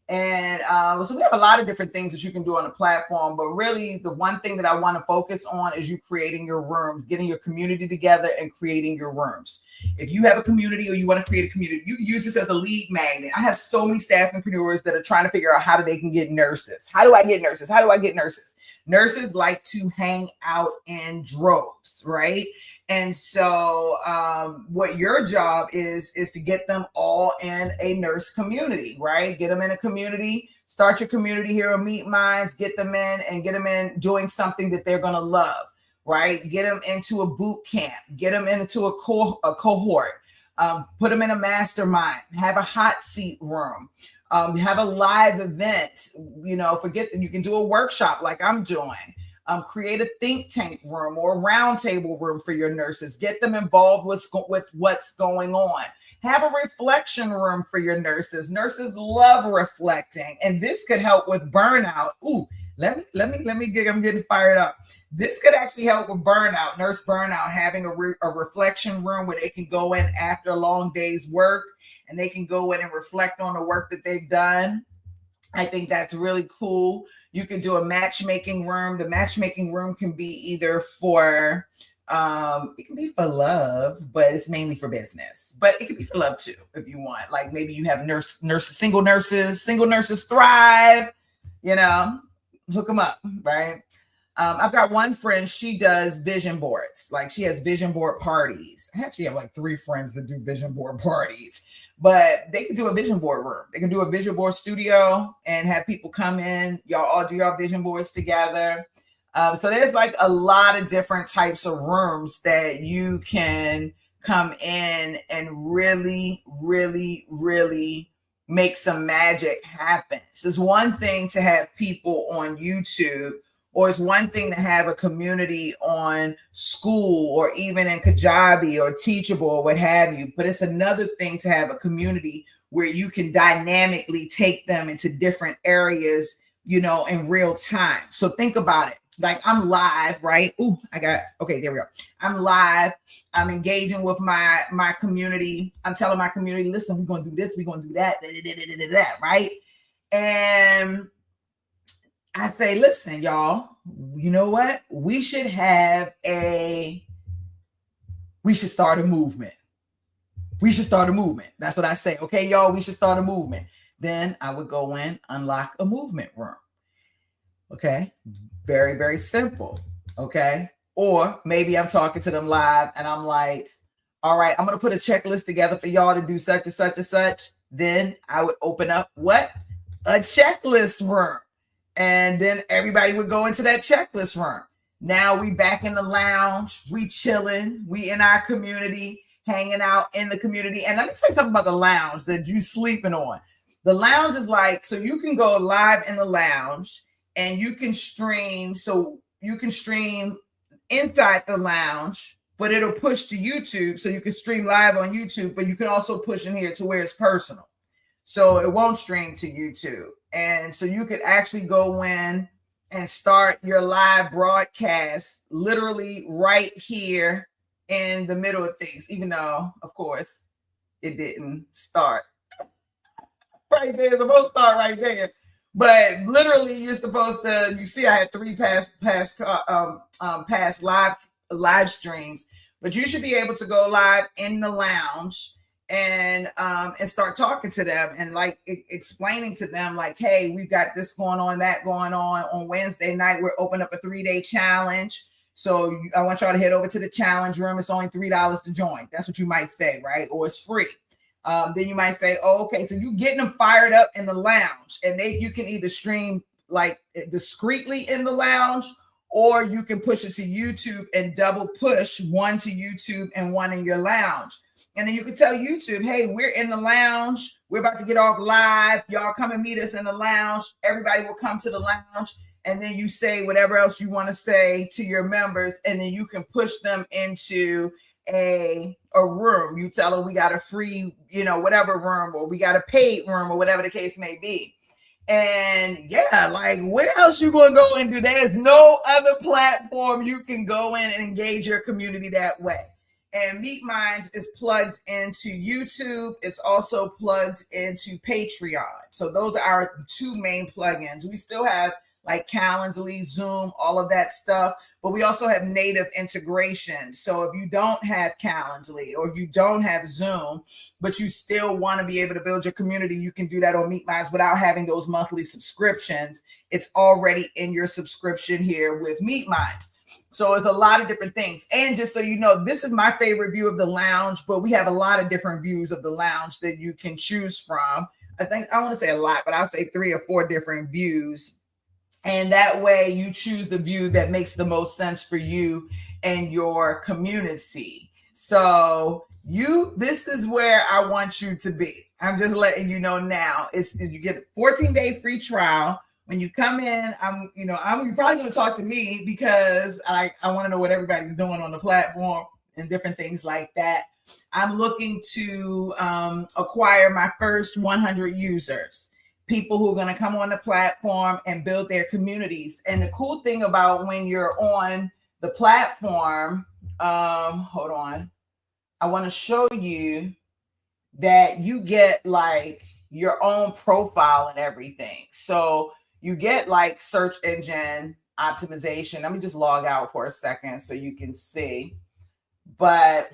And so we have a lot of different things that you can do on the platform, but really the one thing that I want to focus on is you creating your rooms, getting your community together and creating your rooms. If you have a community or you want to create a community, you can use this as a lead magnet. I have so many staffingpreneurs that are trying to figure out how they can get nurses. How do I get nurses? How do I get nurses? Nurses like to hang out in droves, right? And so what your job is to get them all in a nurse community, right? Get them in a community, start your community here on Meet Minds, get them in and get them in doing something that they're going to love, right? Get them into a boot camp, get them into a cohort, put them in a mastermind, have a hot seat room. Have a live event, you know, forget that you can do a workshop like I'm doing. Create a think tank room or a round table room for your nurses. Get them involved with what's going on. Have a reflection room for your nurses. Nurses love reflecting, and this could help with burnout. Ooh, let me get. I'm getting fired up. This could actually help with burnout, nurse burnout. Having a reflection room where they can go in after a long day's work, and they can go in and reflect on the work that they've done. I think that's really cool. You can do a matchmaking room. The matchmaking room can be either for, it can be for love, but it's mainly for business. But it can be for love too, if you want. Like maybe you have single nurses thrive, you know, hook them up, right? I've got one friend, she does vision boards. Like she has vision board parties. I actually have like 3 friends that do vision board parties. But they can do a vision board room. They can do a vision board studio and have people come in. Y'all all do your vision boards together. So there's like a lot of different types of rooms that you can come in and really, really, really make some magic happen. So it's one thing to have people on YouTube, or it's one thing to have a community on School or even in Kajabi or Teachable or what have you. But it's another thing to have a community where you can dynamically take them into different areas, you know, in real time. So think about it. Like I'm live, right? Ooh, okay, there we go. I'm live. I'm engaging with my community. I'm telling my community, listen, we're going to do this. We're going to do that, right? And I say, listen, y'all, you know what? We should start a movement. We should start a movement. That's what I say. Okay, y'all, we should start a movement. Then I would go in, unlock a movement room. Okay, very, very simple. Okay, or maybe I'm talking to them live and I'm like, all right, I'm going to put a checklist together for y'all to do such and such and such. Then I would open up what? A checklist room. And then everybody would go into that checklist room. Now we back in the lounge, we chilling, we in our community, hanging out in the community. And let me tell you something about the lounge that you sleeping on. The lounge is like, so you can go live in the lounge and you can stream. So you can stream inside the lounge, but it'll push to YouTube. So you can stream live on YouTube, but you can also push in here to where it's personal. So it won't stream to YouTube. And so you could actually go in and start your live broadcast literally right here in the middle of things, even though, of course, it didn't start right there. It's supposed to start right there. But literally, you're supposed to, you see, I had 3 past live streams, but you should be able to go live in the lounge and start talking to them and like explaining to them like, hey, we've got this going on, that going on Wednesday night. We're opening up a 3-day challenge. So I want y'all to head over to the challenge room. It's only $3 to join. That's what you might say, right? Or it's free. Then you might say, oh, okay, so you getting them fired up in the lounge, and you can either stream like discreetly in the lounge, or you can push it to YouTube and double push, one to YouTube and one in your lounge. And then you can tell YouTube, hey, we're in the lounge. We're about to get off live. Y'all come and meet us in the lounge. Everybody will come to the lounge. And then you say whatever else you want to say to your members. And then you can push them into a room. You tell them we got a free, whatever room, or we got a paid room, or whatever the case may be. And yeah, like where else you going to go and do that? There's no other platform you can go in and engage your community that way. And Meet Minds is plugged into YouTube. It's also plugged into Patreon. So those are our 2 main plugins. We still have like Calendly, Zoom, all of that stuff, but we also have native integration. So if you don't have Calendly or if you don't have Zoom, but you still want to be able to build your community, you can do that on Meet Minds without having those monthly subscriptions. It's already in your subscription here with Meet Minds. So it's a lot of different things. And just so you know, this is my favorite view of the lounge, but we have a lot of different views of the lounge that you can choose from. I want to say a lot, but I'll say 3 or 4 different views. And that way you choose the view that makes the most sense for you and your community. So this is where I want you to be. I'm just letting you know now. You get a 14-day free trial. When you come in, you're probably going to talk to me because I want to know what everybody's doing on the platform and different things like that. I'm looking to acquire my first 100 users, people who are going to come on the platform and build their communities. And the cool thing about when you're on the platform, hold on, I want to show you that you get like your own profile and everything. So you get like search engine optimization. Let me just log out for a second so you can see. But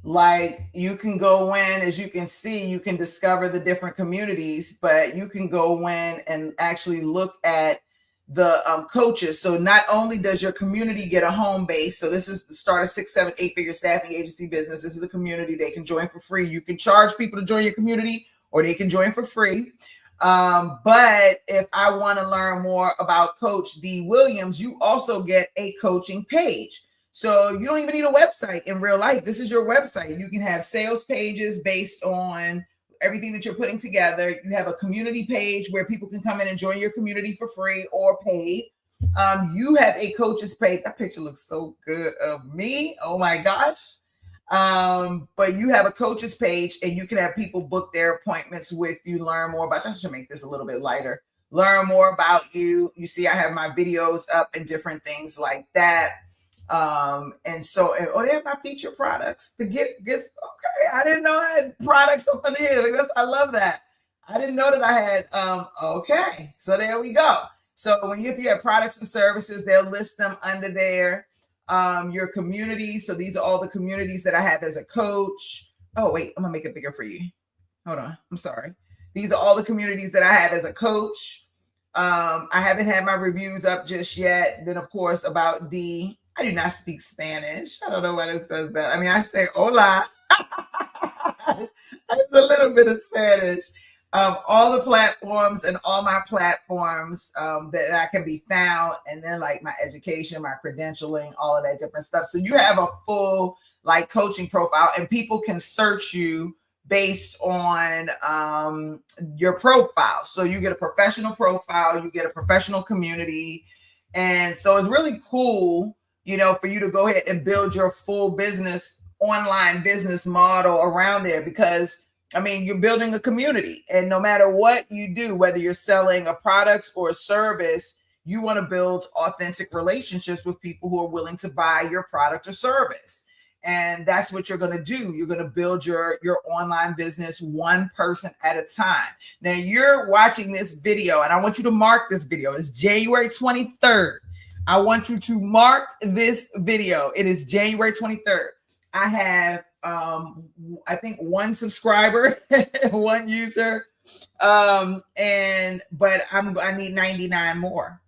like you can go in, as you can see, you can discover the different communities, but you can go in and actually look at the coaches. So not only does your community get a home base, so this is the start of 6, 7, 8-figure staffing agency business. This is the community. They can join for free. You can charge people to join your community, or they can join for free. But if I want to learn more about Coach D. Williams, you also get a coaching page. So you don't even need a website in real life. This is your website. You can have sales pages based on everything that you're putting together. You have a community page where people can come in and join your community for free or paid. You have a coach's page. That picture looks so good of me. Oh my gosh. But you have a coach's page and you can have people book their appointments with you, learn more about, I should make this a little bit lighter, learn more about you. You see, I have my videos up and different things like that. And so, they have my feature products to get, okay. I didn't know I had products up in here. I love that. I didn't know that I had, okay. So there we go. So if you have products and services, they'll list them under there. Your community. So these are all the communities that I have as a coach. Oh, wait, I'm gonna make it bigger for you. Hold on. I'm sorry. These are all the communities that I have as a coach. I haven't had my reviews up just yet. Then of course about D, I do not speak Spanish. I don't know why this does that. I mean, I say hola. I have a little bit of Spanish. All the platforms and all my platforms that I can be found, and then like my education, my credentialing, all of that different stuff. So you have a full like coaching profile, and people can search you based on your profile. So you get a professional profile, you get a professional community, and so it's really cool, you know, for you to go ahead and build your full business, online business model around there, because I mean, you're building a community, and no matter what you do, whether you're selling a product or a service, you want to build authentic relationships with people who are willing to buy your product or service. And that's what you're going to do. You're going to build your online business one person at a time. Now you're watching this video, and I want you to mark this video. It's January 23rd. I want you to mark this video. It is January 23rd. I have I think one subscriber, one user, but I need 99 more.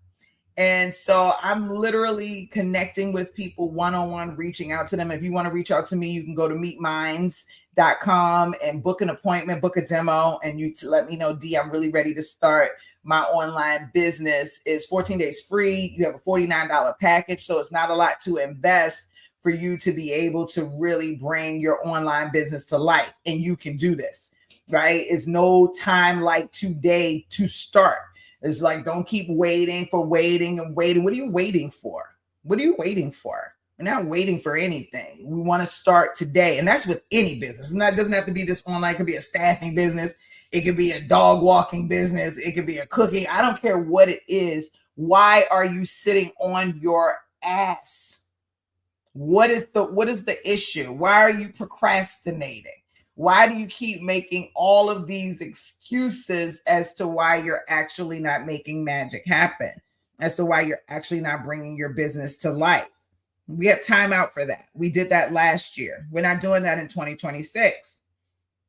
And so I'm literally connecting with people one-on-one, reaching out to them. If you want to reach out to me, you can go to meetminds.com and book an appointment, book a demo, and you let me know, D, I'm really ready to start my online business. It's 14 days free. You have a $49 package, so it's not a lot to invest for you to be able to really bring your online business to life. And you can do this, right? It's no time like today to start. It's like, don't keep waiting and waiting. What are you waiting for? What are you waiting for? We're not waiting for anything. We want to start today. And that's with any business. And that doesn't have to be this online. It could be a staffing business. It could be a dog walking business. It could be a cooking. I don't care what it is. Why are you sitting on your ass? What is the issue? Why are you procrastinating? Why do you keep making all of these excuses as to why you're actually not making magic happen, as to why you're actually not bringing your business to life? We have time out for that. We did that last year. We're not doing that in 2026.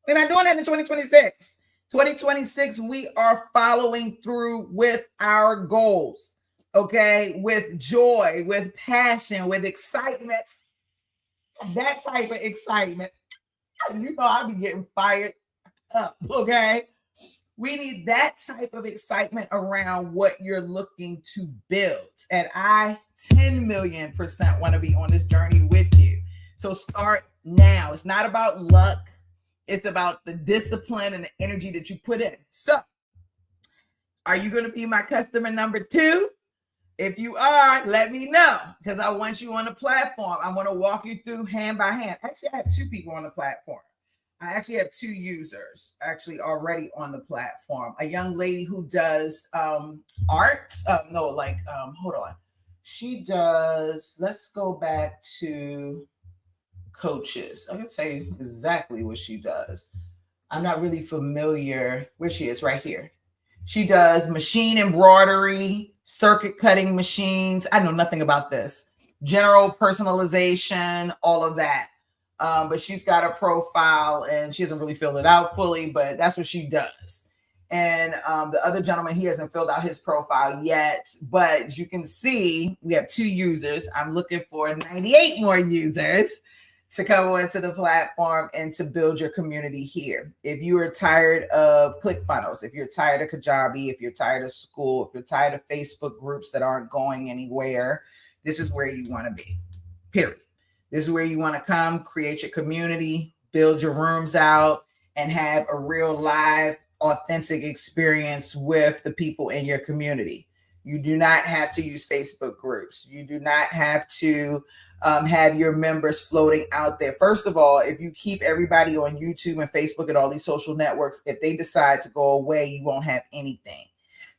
We're not doing that in 2026. 2026, we are following through with our goals. Okay, with joy, with passion, with excitement, that type of excitement. You know, I'll be getting fired up. Okay, we need that type of excitement around what you're looking to build. And I 10 million% want to be on this journey with you. So start now. It's not about luck, it's about the discipline and the energy that you put in. So, are you going to be my customer number 2? If you are, let me know, because I want you on the platform. I want to walk you through hand by hand. Actually, I have 2 people on the platform. I actually have 2 users actually already on the platform. A young lady who does art. Hold on. She does, let's go back to coaches. I can tell you exactly what she does. I'm not really familiar where she is, right here. She does machine embroidery, circuit cutting machines. I know nothing about this. General personalization, all of that. But she's got a profile and she hasn't really filled it out fully, but that's what she does. And the other gentleman, he hasn't filled out his profile yet, but as you can see, we have 2 users. I'm looking for 98 more users to come onto the platform and to build your community here. If you are tired of ClickFunnels, if you're tired of Kajabi, if you're tired of school, if you're tired of Facebook groups that aren't going anywhere, this is where you want to be, period. This is where you want to come, create your community, build your rooms out, and have a real live, authentic experience with the people in your community. You do not have to use Facebook groups. You do not have to have your members floating out there. First of all, if you keep everybody on YouTube and Facebook and all these social networks, if they decide to go away, you won't have anything.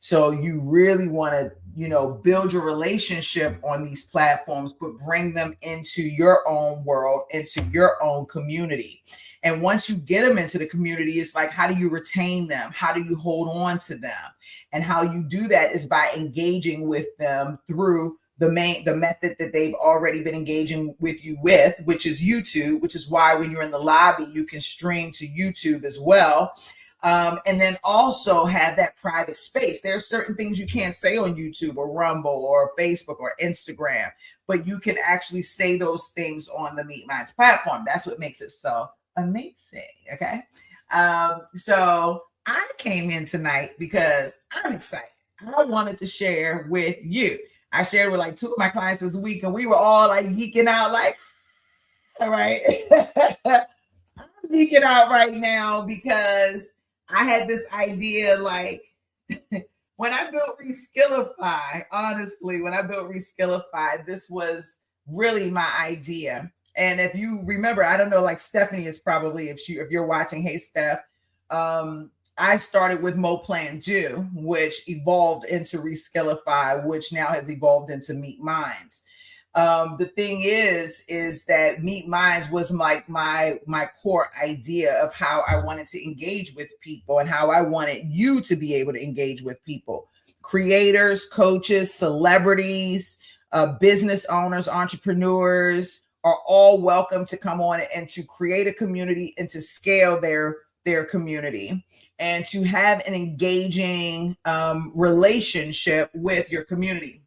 So you really want to, build your relationship on these platforms, but bring them into your own world, into your own community. And once you get them into the community, it's like, how do you retain them? How do you hold on to them? And how you do that is by engaging with them through the method that they've already been engaging with you with, which is YouTube, which is why when you're in the lobby, you can stream to YouTube as well. And then also have that private space. There are certain things you can't say on YouTube or Rumble or Facebook or Instagram, but you can actually say those things on the Meet Minds platform. That's what makes it so amazing. Okay. So I came in tonight because I'm excited. I wanted to share with you. I shared with like 2 of my clients this week, and we were all like geeking out, like, all right. I'm geeking out right now because I had this idea, like, when I built Reskillify, honestly, when I built Reskillify, this was really my idea. And if you remember, I don't know, like Stephanie is probably, if you're watching, hey Steph, I started with Mo Plan Do, which evolved into Reskillify, which now has evolved into Meet Minds. The thing is that Meet Minds was like my core idea of how I wanted to engage with people and how I wanted you to be able to engage with people. Creators, coaches, celebrities, business owners, entrepreneurs are all welcome to come on and to create a community and to scale their community and to have an engaging relationship with your community.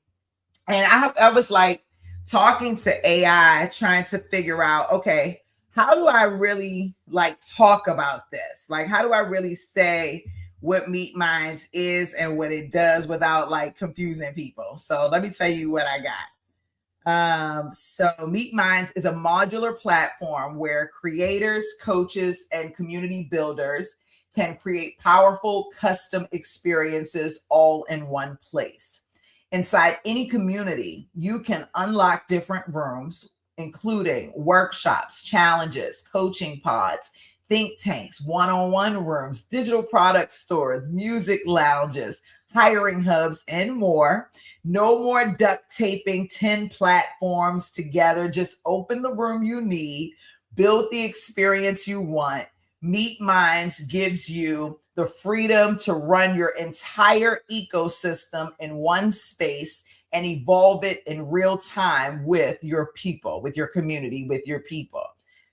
And I was like talking to AI, trying to figure out, okay, how do I really like talk about this? Like, how do I really say what Meet Minds is and what it does without like confusing people? So let me tell you what I got. So Meet Minds is a modular platform where creators, coaches, and community builders can create powerful custom experiences all in one place. Inside any community, you can unlock different rooms, including workshops, challenges, coaching pods, think tanks, one-on-one rooms, digital product stores, music lounges, hiring hubs, and more. No more duct taping 10 platforms together. Just open the room you need, build the experience you want. Meet Minds gives you the freedom to run your entire ecosystem in one space and evolve it in real time with your people, with your community, with your people.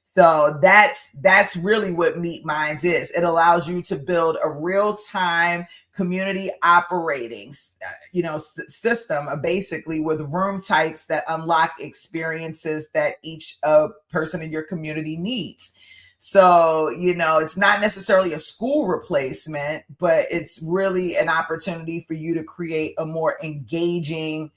So that's really what Meet Minds is. It allows you to build a real-time community operating, system, basically with room types that unlock experiences that each person in your community needs. So, it's not necessarily a school replacement, but it's really an opportunity for you to create a more engaging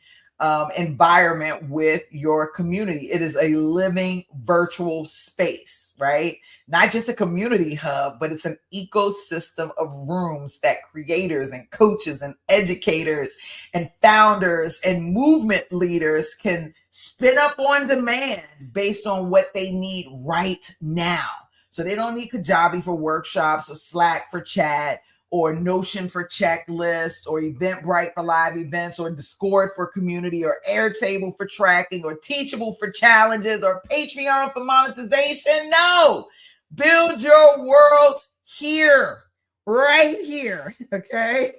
environment with your community. It is a living virtual space, right? Not just a community hub, but it's an ecosystem of rooms that creators and coaches and educators and founders and movement leaders can spin up on demand based on what they need right now. So they don't need Kajabi for workshops or Slack for chat or Notion for checklists or Eventbrite for live events or Discord for community or Airtable for tracking or Teachable for challenges or Patreon for monetization. No, build your world here, right here. Okay.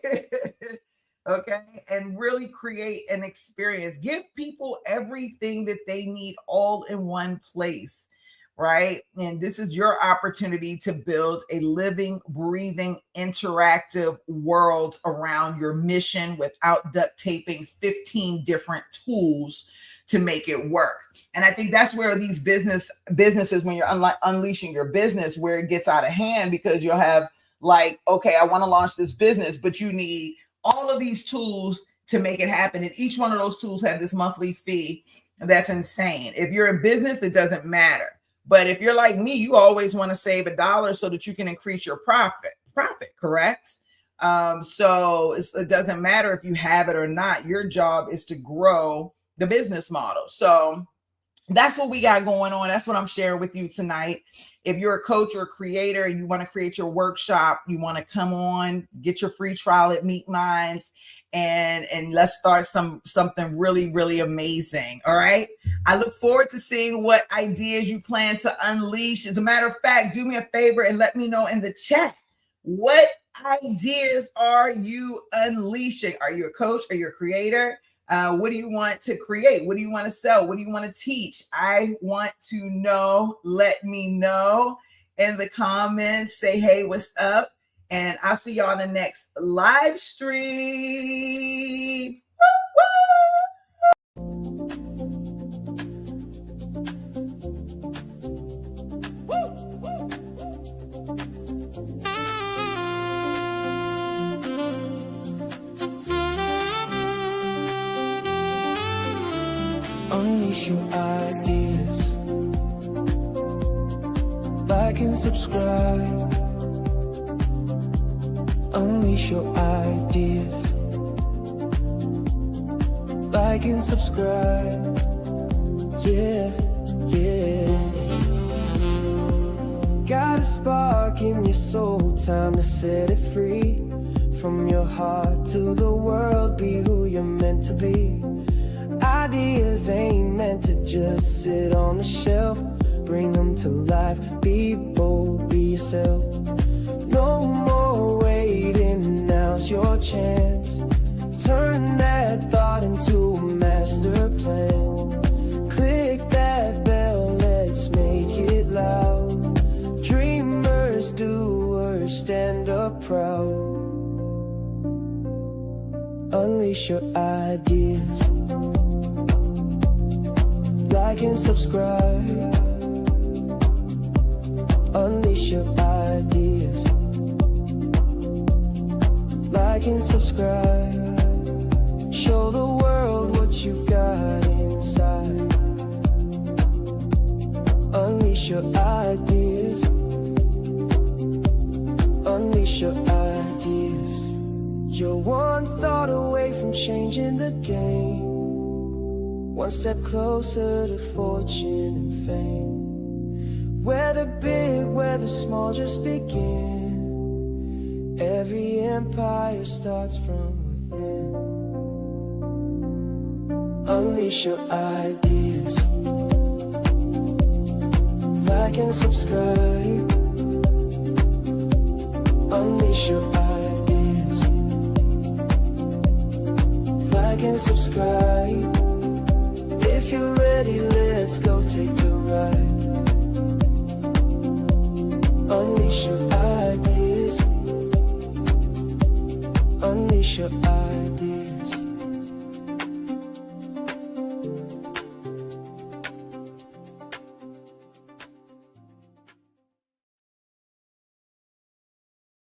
Okay. And really create an experience. Give people everything that they need all in one place. Right? And this is your opportunity to build a living, breathing, interactive world around your mission without duct taping 15 different tools to make it work. And I think that's where these businesses, when you're unleashing your business, where it gets out of hand, because you'll have like, okay, I want to launch this business, but you need all of these tools to make it happen. And each one of those tools have this monthly fee. That's insane. If you're in business, it doesn't matter. But if you're like me, you always want to save $1 so that you can increase your profit, correct? So it doesn't matter if you have it or not. Your job is to grow the business model. So that's what we got going on. That's what I'm sharing with you tonight. If you're a coach or a creator and you want to create your workshop, you want to come on, get your free trial at Meet Minds, and let's start something really, really amazing. All right. I look forward to seeing what ideas you plan to unleash. As a matter of fact, do me a favor and let me know in the chat. What ideas are you unleashing? Are you a coach? Are you a creator? What do you want to create? What do you want to sell? What do you want to teach? I want to know. Let me know in the comments. Say, hey, what's up? And I'll see y'all in the next live stream. Unleash your ideas. Like and subscribe. Unleash your ideas. Like and subscribe. Yeah, yeah. Got a spark in your soul, time to set it free. From your heart to the world, be who you're meant to be. Ideas ain't meant to just sit on the shelf. Bring them to life, be bold, be yourself. No more waiting, now's your chance. Turn that thought into a master plan. Click that bell, let's make it loud. Dreamers, doers, stand up proud. Unleash your ideas. Like and subscribe. Unleash your ideas. Like and subscribe. Show the world what you've got inside. Unleash your ideas. Unleash your ideas. You're one thought away from changing the game. One step closer to fortune and fame. Whether big, whether small, just begin. Every empire starts from within. Unleash your ideas. Like and subscribe. Unleash your ideas. Like and subscribe. If you're ready, let's go take a ride. Unleash your ideas. Unleash your ideas.